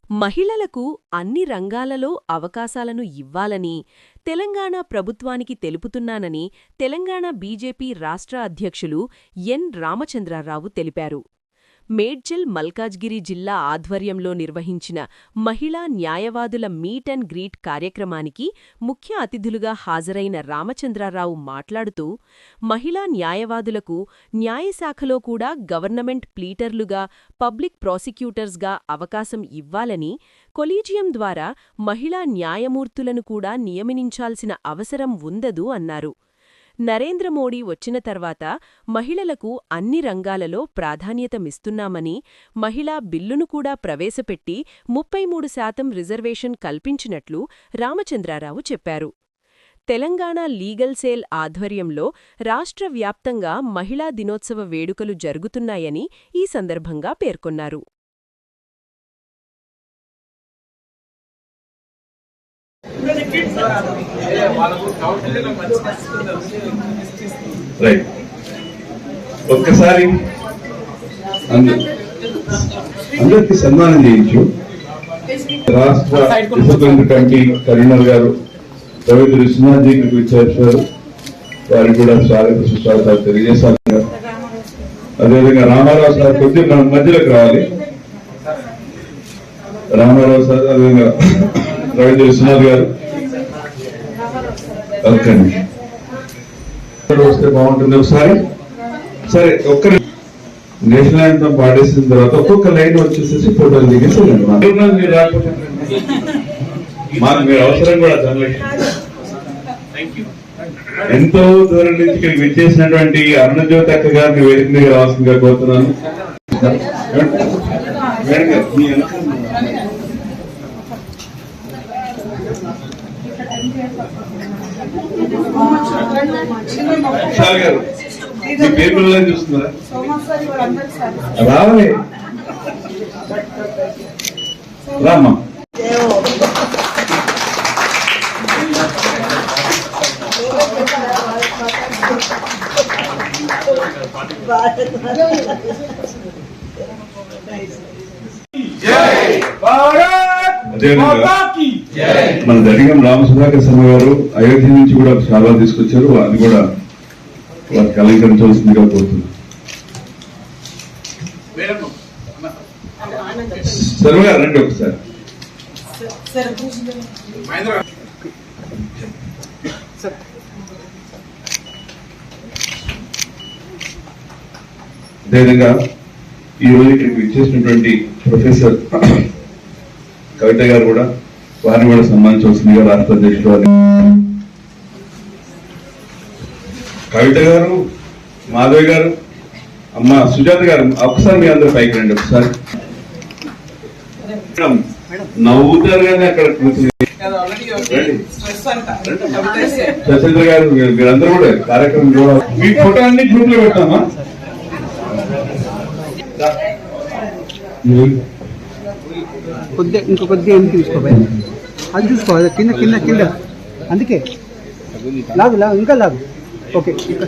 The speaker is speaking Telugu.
మహిళలకు అన్ని రంగాలలో అవకాశాలను ఇవ్వాలని తెలంగాణ ప్రభుత్వానికి తెలుపుతున్నానని తెలంగాణ బీజేపీ రాష్ట్ర అధ్యక్షులు ఎన్ రామచంద్రరావు తెలిపారు. మేడ్చల్ మల్కాజ్గిరి జిల్లా ఆధ్వర్యంలో నిర్వహించిన మహిళా న్యాయవాదుల మీట్ అండ్ గ్రీట్ కార్యక్రమానికి ముఖ్య అతిథులుగా హాజరైన రామచంద్రరావు మాట్లాడుతూ, మహిళా న్యాయవాదులకు న్యాయశాఖలో కూడా గవర్నమెంట్ ప్లీటర్లుగా, పబ్లిక్ ప్రాసిక్యూటర్స్గా అవకాశం ఇవ్వాలని, కొలీజియం ద్వారా మహిళా న్యాయమూర్తులను కూడా నియమించాల్సిన అవసరం ఉందదు అన్నారు. నరేంద్ర మోడీ వచ్చిన తర్వాత మహిళలకు అన్ని రంగాలలో ప్రాధాన్యతమిస్తున్నామని, మహిళా బిల్లును కూడా ప్రవేశపెట్టి 33% రిజర్వేషన్ కల్పించినట్లు రామచంద్రరావు చెప్పారు. తెలంగాణ లీగల్ సేల్ ఆధ్వర్యంలో రాష్ట్ర వ్యాప్తంగా మహిళా దినోత్సవ వేడుకలు జరుగుతున్నాయని ఈ సందర్భంగా పేర్కొన్నారు. ఒక్కసారి అందరికి సన్మానం చేయించు. రాష్ట్ర డిసిప్లిన్ కమిటీ కన్వీనర్ గారు రవీంద్ర విశ్వనాథ్జీకి విచ్చేశారు. వారికి కూడా స్వాగత సుస్వాగతాలు తెలియజేశారు. అదేవిధంగా రామారావు సార్ కొద్దిగా మన మధ్యలోకి రావాలి. రామారావు సార్, అదేవిధంగా రవీంద్ర విశ్వనాథ్ గారు వస్తే బాగుంటుంది. ఒకసారి సరే, ఒక్క నేషనల్ యాంథమ్ పాడేసిన తర్వాత ఒక్కొక్క లైన్ వచ్చేసేసి ఫోటోలు దిగేసి మీరు రాకపోతే మాకు మీరు అవసరం కూడా ఎంతో దూరం నుంచి ఇక్కడికి విచ్చేసినటువంటి అరుణజ్యోతి అక్క గారిని వేదిక దగ్గర రావాల్సిందిగా కోరుతున్నాను. గారు మీ పేరు చూస్తున్నారా? రావాలి రామ్మా. మన దడిగం రామసుధాకర్ శర్మ గారు అయోధ్య నుంచి కూడా చాలా తీసుకొచ్చారు. అది కూడా వారికి అలంకరించవలసిందిగా కోరుతున్నారు. శర్మ గారు రండి ఒకసారి. అదేవిధంగా ఈ రోజు ఇక్కడికి ఇచ్చేసినటువంటి ప్రొఫెసర్ కవిత గారు కూడా, వారిని కూడా సన్మానించవలసిందిగా రాష్ట్ర అధ్యక్షుడు వారి కవిత గారు, మాధవి గారు, అమ్మ సుజాత గారు, ఒకసారి మీ అందరూ పైకి రండి. ఒకసారి నవ్వుతారు కానీ అక్కడ సత్యేంద్ర గారు, మీరందరూ కూడా కార్యక్రమం కూడా మీ ఫోటో అన్ని గ్రూప్ లో పెట్టామా? ఇంకో కొద్దిగా ఎందుకు తీసుకోవాలి, అది చూసుకోవాలి. కింద కింద కింద, అందుకే లాగు లాగు, ఇంకా లాగు. ఓకే, ఇక్కడ